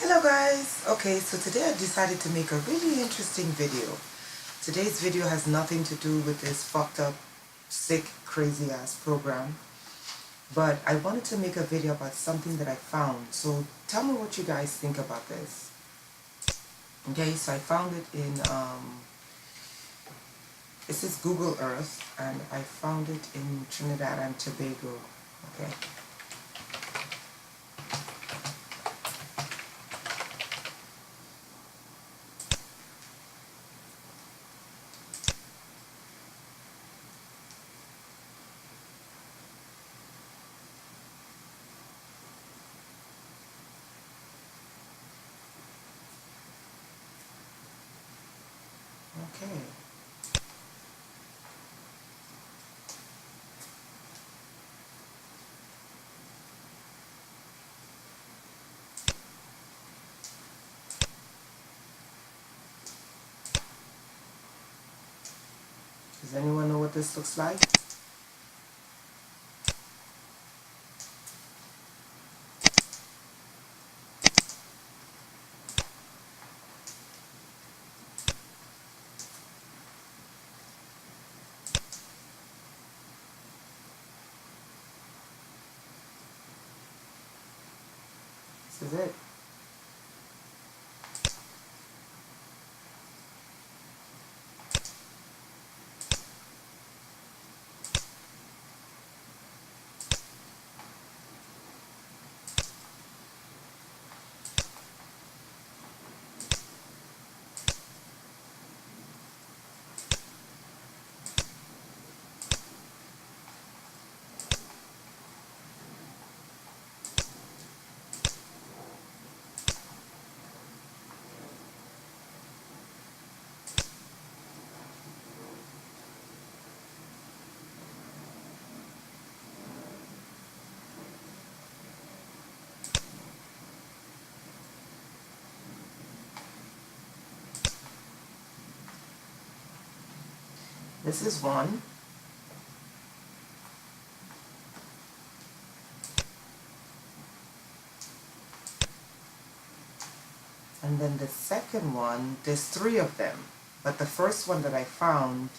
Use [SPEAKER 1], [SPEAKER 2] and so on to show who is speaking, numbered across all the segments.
[SPEAKER 1] Hello guys. Okay, so today I decided to make a really interesting video. Today's video has nothing to do with this fucked up, sick, crazy ass program, but I wanted to make a video about something that I found. So tell me what you guys think about this. Okay, so I found it in this is Google Earth, and I found it in Trinidad and Tobago. Okay. Okay. Does anyone know what this looks like? This is it. This is one. And then the second one, there's three of them. But the first one that I found,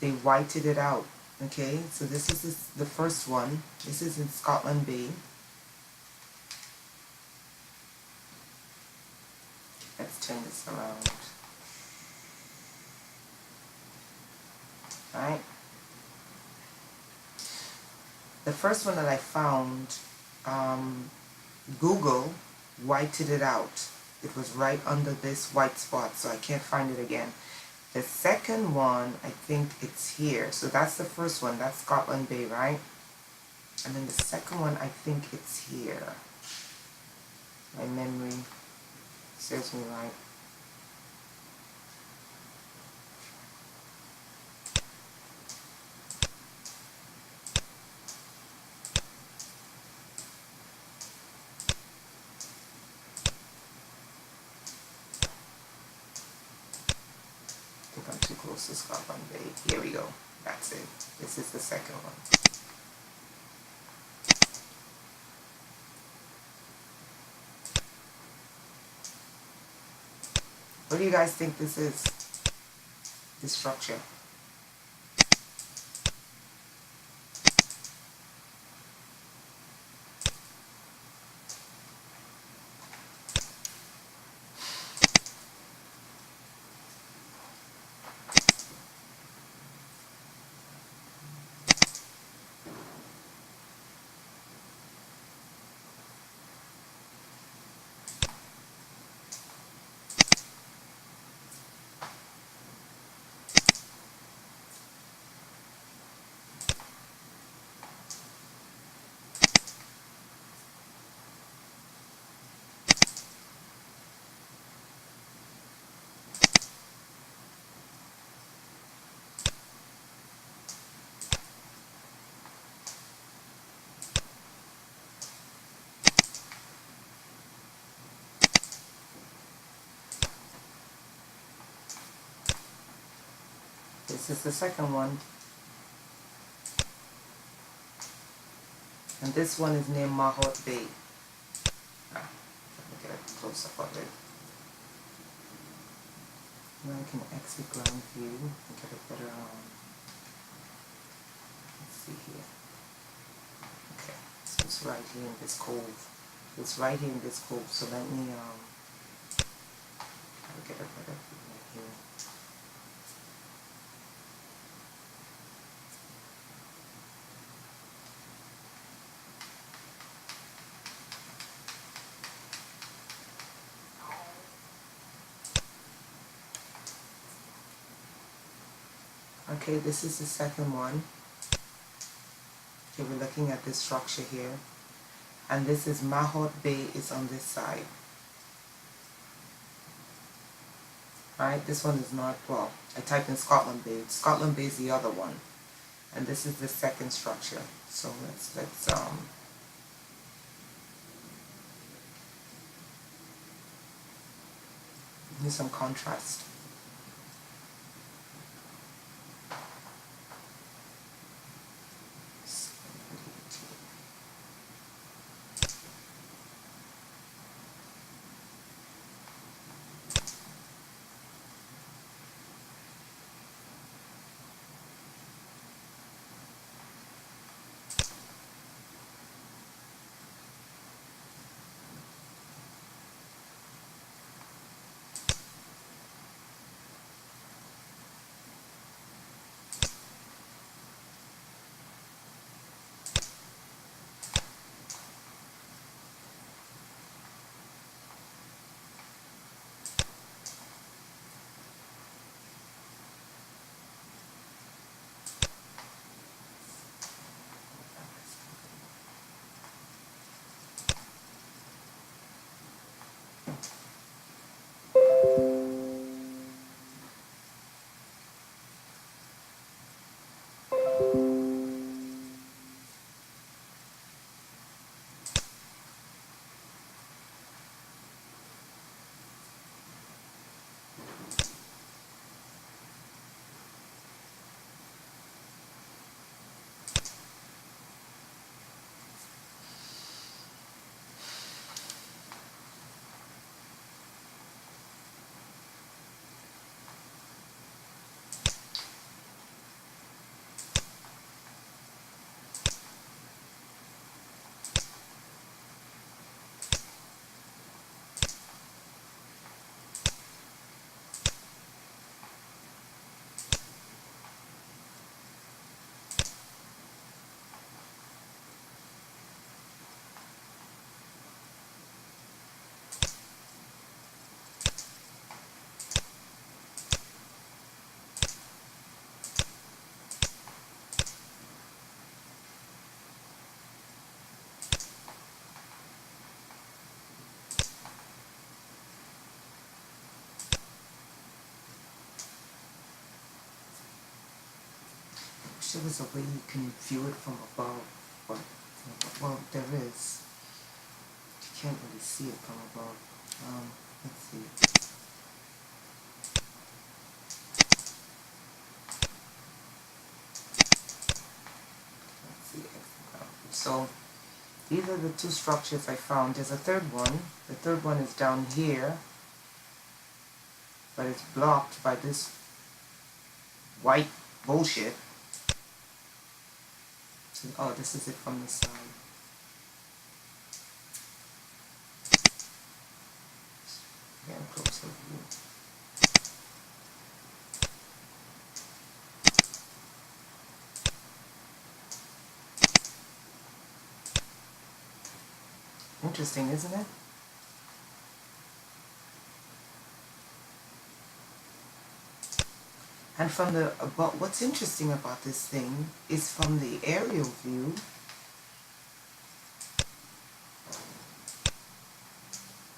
[SPEAKER 1] they whited it out. Okay, so this is the first one. This is in Scotland Bay. Let's turn this around. Right? The first one that I found, Google whited it out. It was right under this white spot, so I can't find it again. The second one, I think it's here. So that's the first one. That's Scotland Bay, right? And then the second one, I think it's here. My memory serves me right. I think I'm too close to Scotland Bay. Here we go. That's it. This is the second one. What do you guys think this is? This structure? This is the second one. And this one is named Mahot Bay. Let me get a close up of it. Now I can exit ground view and get a better, let's see here. Okay, so it's right here in this cove. It's right here in this cove, so let me try to get a better view right here. Okay, this is the second one. Okay, we're looking at this structure here. And this is Mahot Bay is on this side. Alright, this one is not, well, I typed in Scotland Bay. Scotland Bay is the other one. And this is the second structure. So let's give some contrast. There was a way you can view it from above, but well, there is. You can't really see it from above. Let's see. Let's see. So these are the two structures I found. There's a third one. The third one is down here, but it's blocked by this white bullshit. Oh, this is it from the side. Get a closer view. Interesting, isn't it? And from the about what's interesting about this thing is from the aerial view,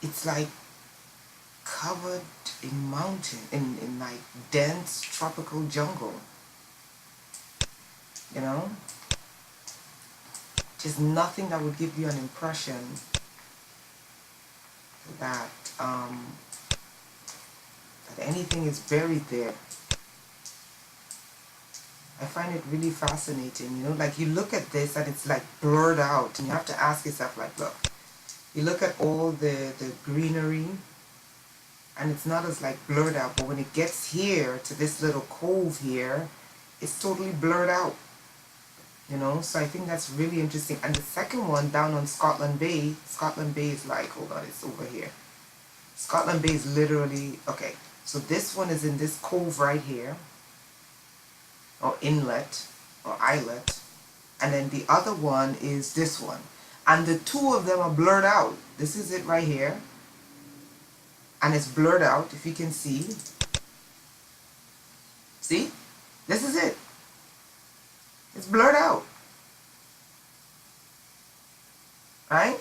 [SPEAKER 1] it's like covered in mountain, in like dense tropical jungle. You know? Just nothing that would give you an impression that that anything is buried there. I find it really fascinating, you know, like you look at this and it's like blurred out and you have to ask yourself like, look, You look at all the greenery, and it's not as like blurred out, but when it gets here to this little cove here, it's totally blurred out, you know. So I think that's really interesting. And the second one down on Scotland Bay is like, hold on, it's over here. Scotland Bay is literally, okay, so this one is in this cove right here, or inlet, or islet, and then the other one is this one. And the two of them are blurred out. This is it right here, and it's blurred out, if you can see. See? This is it. It's blurred out. Right?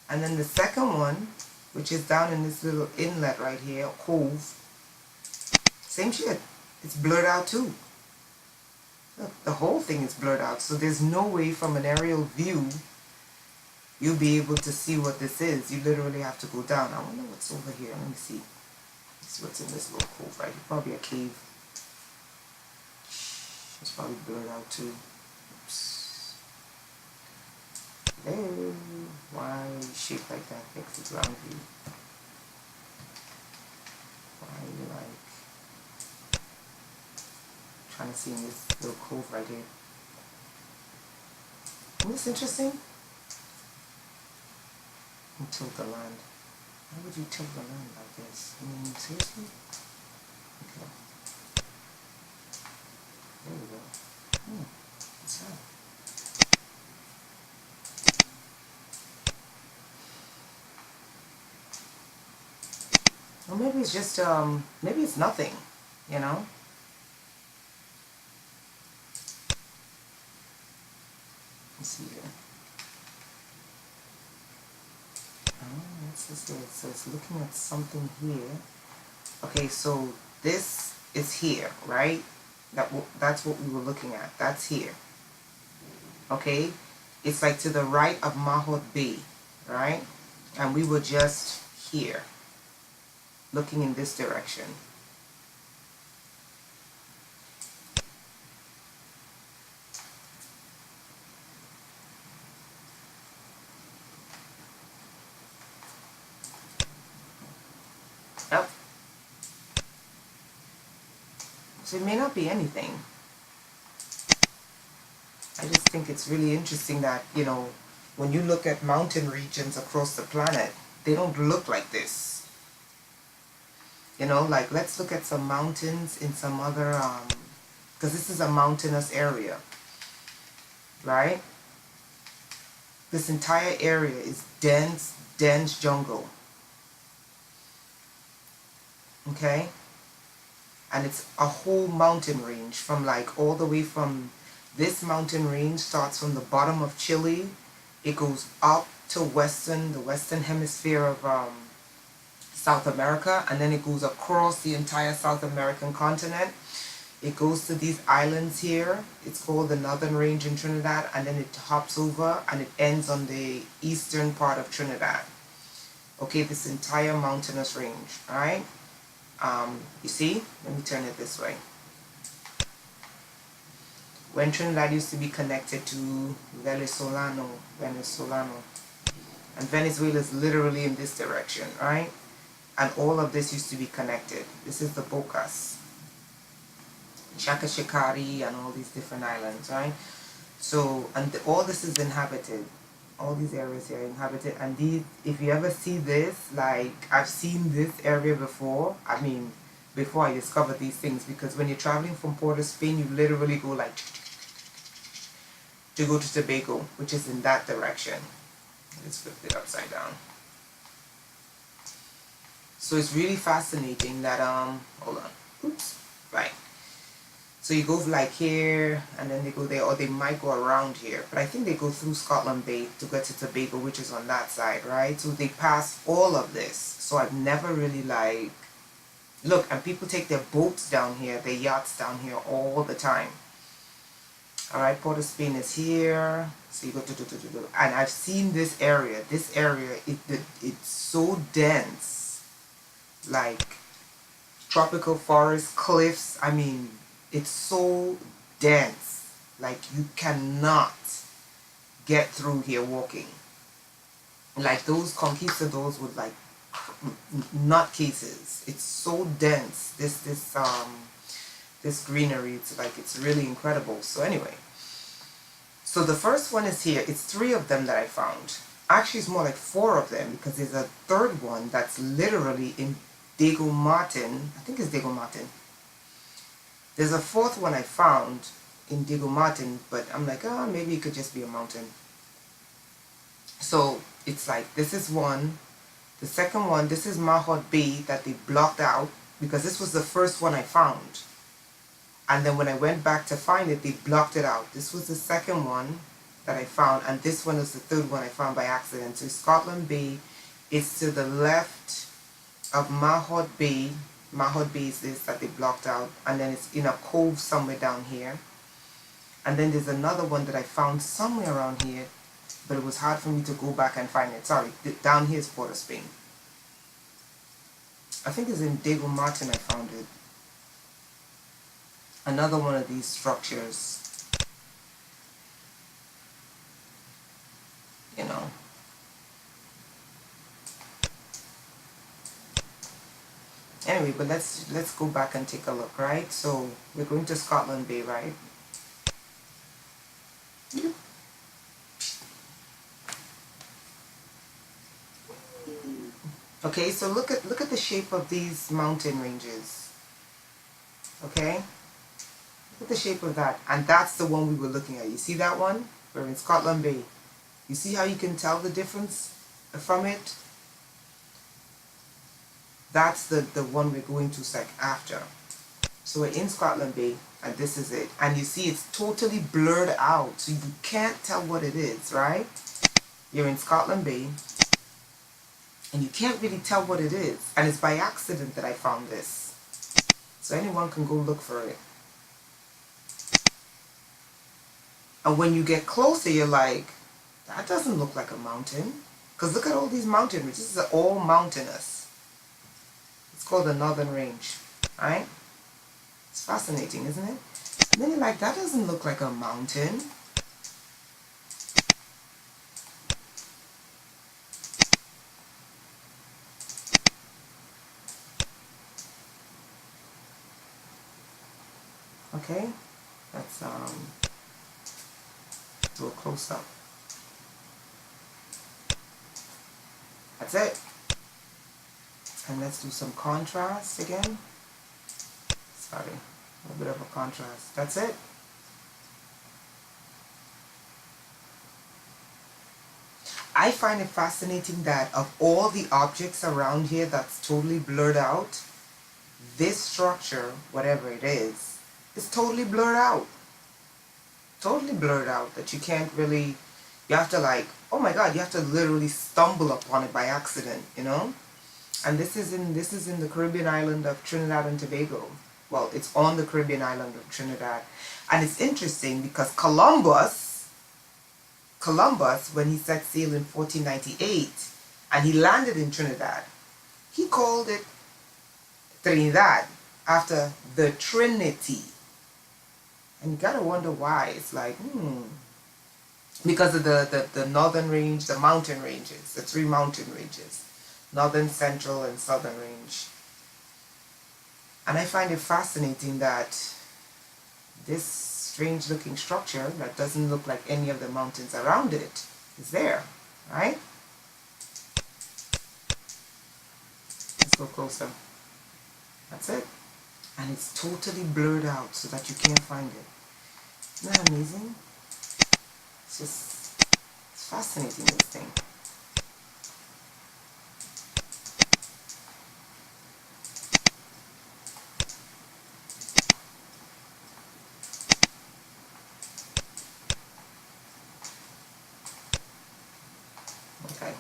[SPEAKER 1] And then the second one, which is down in this little inlet right here, cove, same shit. It's blurred out too. Look, the whole thing is blurred out. So there's no way from an aerial view you'll be able to see what this is. You literally have to go down. I wonder what's over here. Let me see. See what's in this little cove right here. Probably a cave. It's probably blurred out too. Oops. Hello. Why shaped like that? Makes it ground view. Why are you like trying to see in this little cove right here? Isn't this interesting? And tilt the land. Why would you tilt the land like this? I mean, seriously? Okay. There we go. What's that? Or maybe it's just, maybe it's nothing, you know? Let's see here. Oh, what's this here? So it's looking at something here. Okay, so this is here, right? That's what we were looking at. That's here. Okay? It's like to the right of Mahot Bay, right? And we were just here, looking in this direction. Yep. So it may not be anything. I just think it's really interesting that, you know, when you look at mountain regions across the planet, they don't look like this. You know, like let's look at some mountains in some other, because this is a mountainous area, right? This entire area is dense jungle. Okay? And it's a whole mountain range from like all the way from this mountain range starts from the bottom of Chile. It goes up to the western hemisphere of South America, and then it goes across the entire South American continent. It goes to these islands here. It's called the Northern Range in Trinidad, and then it hops over and it ends on the eastern part of Trinidad. Okay, this entire mountainous range, alright? You see? Let me turn it this way. When Trinidad used to be connected to Venezuela, and Venezuela is literally in this direction, right? And all of this used to be connected. This is the Bocas, Chacachacari, and all these different islands, right? So, and all this is inhabited. All these areas here are inhabited, and these, if you ever see this, like I've seen this area before. I mean, before I discovered these things, because when you're traveling from Port of Spain, you literally go like to go to Tobago, which is in that direction. Let's flip it upside down. So it's really fascinating that hold on, oops, right. So you go like here, and then they go there, or they might go around here. But I think they go through Scotland Bay to get to Tobago, which is on that side, right? So they pass all of this. So I've never really like, look, and people take their boats down here, their yachts down here all the time. Alright, Port of Spain is here. So you go to, and I've seen this area. This area, it's so dense. Like, tropical forest, cliffs, I mean, it's so dense, like you cannot get through here walking. like those conquistadors would like nutcases. It's so dense. This greenery, it's like, it's really incredible. So anyway, so the first one is here. It's 3 of them that I found. Actually, it's more like 4 of them, because there's a third one that's literally in Dago Martin. I think it's Dago Martin. There's a 4th one I found in Dago Martin, but I'm like, oh, maybe it could just be a mountain. So it's like, this is one. The second one, this is Mahot Bay that they blocked out, because this was the first one I found. And then when I went back to find it, they blocked it out. This was the second one that I found, and this one is the third one I found by accident. So Scotland Bay is to the left of Mahot Bay. Mahot Bay is this that they blocked out, and then it's in a cove somewhere down here. And then there's another one that I found somewhere around here, but it was hard for me to go back and find it. Sorry, down here is Port of Spain. I think it's in Dago Martin I found it. Another one of these structures, you know. Anyway, but let's go back and take a look, right? So we're going to Scotland Bay, right? Yep. Okay, so look at the shape of these mountain ranges. Okay? Look at the shape of that. And that's the one we were looking at. You see that one? We're in Scotland Bay. You see how you can tell the difference from it? That's the one we're going to sec after. So we're in Scotland Bay, and this is it. And you see it's totally blurred out, so you can't tell what it is, right? You're in Scotland Bay, and you can't really tell what it is. And it's by accident that I found this. So anyone can go look for it. And when you get closer, you're like, that doesn't look like a mountain. Because look at all these mountain ranges. This is all mountainous. It's called the Northern Range, right? It's fascinating, isn't it? And then you're like, that doesn't look like a mountain. Okay, let's do a close up. That's it. And let's do some contrast again. Sorry, a little bit of a contrast. That's it. I find it fascinating that of all the objects around here that's totally blurred out, this structure, whatever it is totally blurred out. Totally blurred out, that you can't really, you have to like, oh my god, you have to literally stumble upon it by accident, you know? And this is in the Caribbean island of Trinidad and Tobago. Well, it's on the Caribbean island of Trinidad. And it's interesting because Columbus, when he set sail in 1498, and he landed in Trinidad, he called it Trinidad after the Trinity. And you gotta wonder why. It's like, because of the northern range, the mountain ranges, the 3 mountain ranges. Northern, central, and southern range. And I find it fascinating that this strange looking structure that doesn't look like any of the mountains around it is there, right? Let's go closer. That's it. And it's totally blurred out so that you can't find it. Isn't that amazing? It's fascinating, this thing. Okay.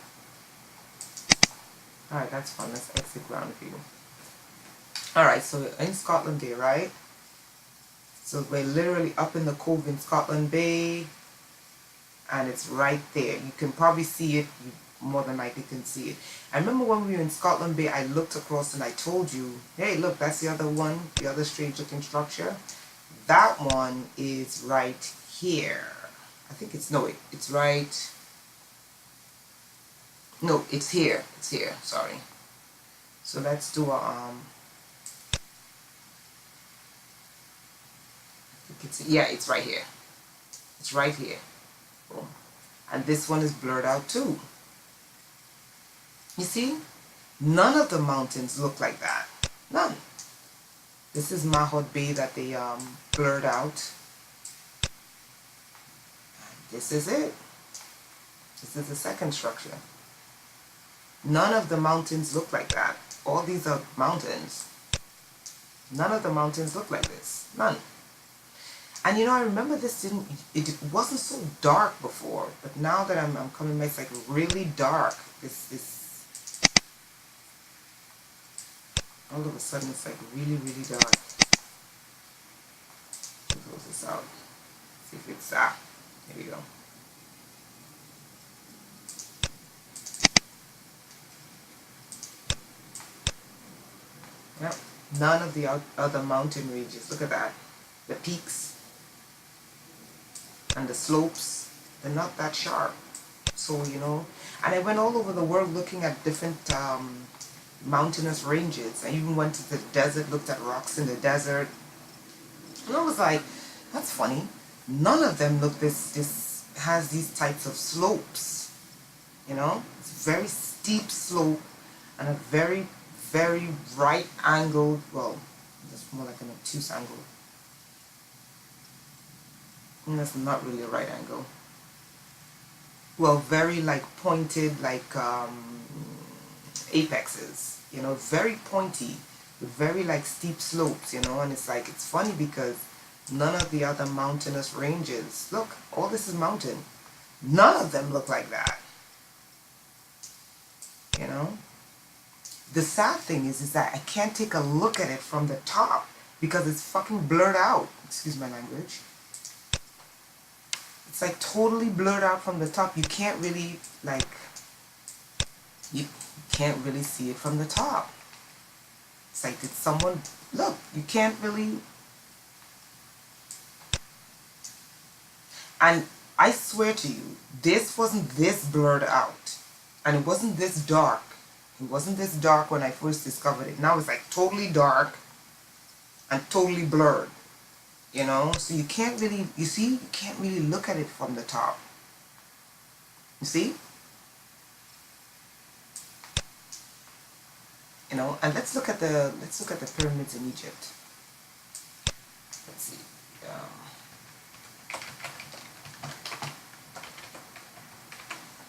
[SPEAKER 1] Alright, that's fun. Let's exit ground view. Alright, so in Scotland Bay, right? So we're literally up in the cove in Scotland Bay, and it's right there. You can probably see it. You more than likely can see it. I remember when we were in Scotland Bay, I looked across and I told you, hey, look, that's the other one, the other strange looking structure. That one is right here. I think it's, no, it's right, No, it's here. It's here. Sorry. So let's do a yeah, it's right here. It's right here. Boom. And this one is blurred out too. You see? None of the mountains look like that. None. This is Mahot Bay that they blurred out. This is it. This is the second structure. None of the mountains look like that. All these are mountains. None of the mountains look like this. None. And you know, I remember this it wasn't so dark before, but now that I'm coming back, it's like really dark. This all of a sudden it's like really, really dark. Close this out. See if it's here we go. Yep. None of the other mountain ranges. Look at that. The peaks and the slopes, they're not that sharp. So, you know, and I went all over the world looking at different mountainous ranges. I even went to the desert, looked at rocks in the desert. And I was like, that's funny. None of them look this has these types of slopes. You know? It's very steep slope and a very, very right angled, well, that's more like an obtuse angle. And that's not really a right angle. Well, very like pointed, like apexes, you know, very pointy, with very like steep slopes, you know, and it's like, it's funny because none of the other mountainous ranges, look, all this is mountain, none of them look like that, you know. The sad thing is that I can't take a look at it from the top because it's fucking blurred out, excuse my language. It's like totally blurred out from the top. You can't really like, you can't really see it from the top. It's like, did someone, look, you can't really. And I swear to you, this wasn't this blurred out. And it wasn't this dark. It wasn't this dark when I first discovered it. Now it's like totally dark and totally blurred. You know? So you can't really, you see, you can't really look at it from the top. You see? You know, and let's look at the pyramids in Egypt. Let's see.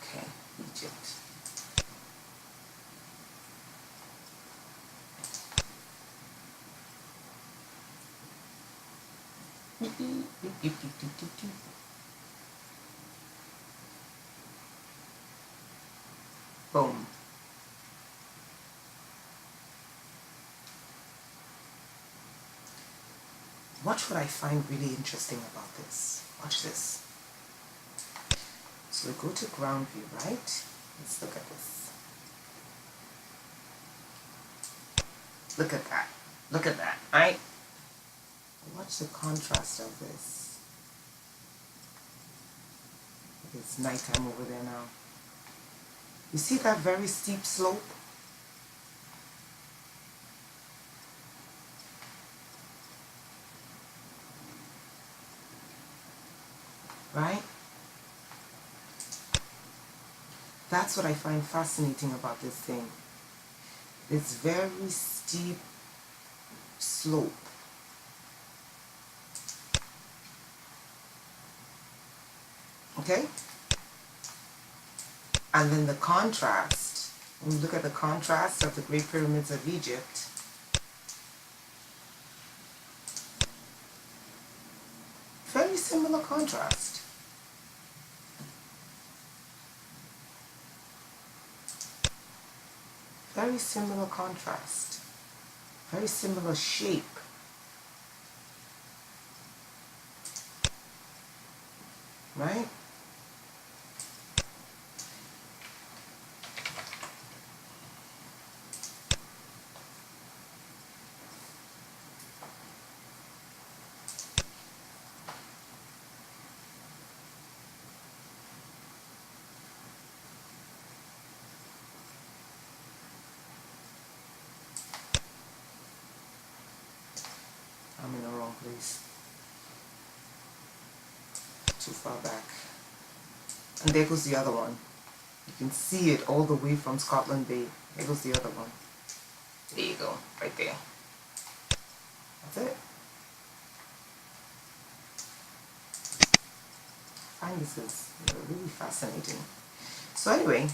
[SPEAKER 1] Okay, Egypt. Boom. Watch what I find really interesting about this. Watch this. So we go to ground view, right? Let's look at this. Look at that. Look at that, right? Watch the contrast of this. It's nighttime over there now. You see that very steep slope? Right? That's what I find fascinating about this thing. It's very steep slope. Okay? And then the contrast, when you look at the contrast of the Great Pyramids of Egypt, very similar contrast. Very similar contrast. Very similar shape. Right? I'm in the wrong place. Too far back. And there goes the other one. You can see it all the way from Scotland Bay. There goes the other one. There you go, right there. That's it. I find this is really fascinating. So anyway,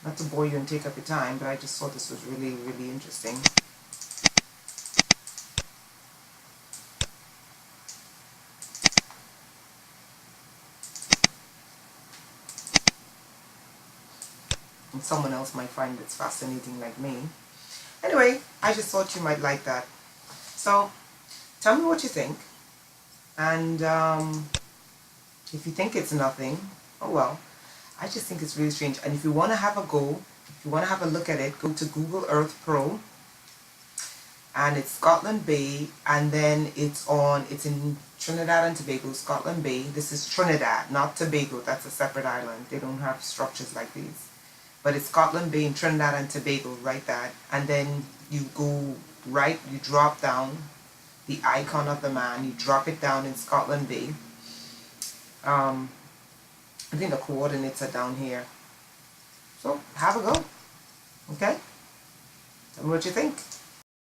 [SPEAKER 1] not to bore you and take up your time, but I just thought this was really, really interesting. And someone else might find it's fascinating like me. Anyway, I just thought you might like that. So, tell me what you think. And if you think it's nothing, oh well. I just think it's really strange. And if you want to have a go, if you want to have a look at it, go to Google Earth Pro. And it's Scotland Bay, and then it's in Trinidad and Tobago, Scotland Bay. This is Trinidad, not Tobago. That's a separate island. They don't have structures like these. But it's Scotland Bay in Trinidad and Tobago, right that. And then you go right, you drop down the icon of the man, you drop it down in Scotland Bay. I think the coordinates are down here. So have a go. Okay? Tell me what you think.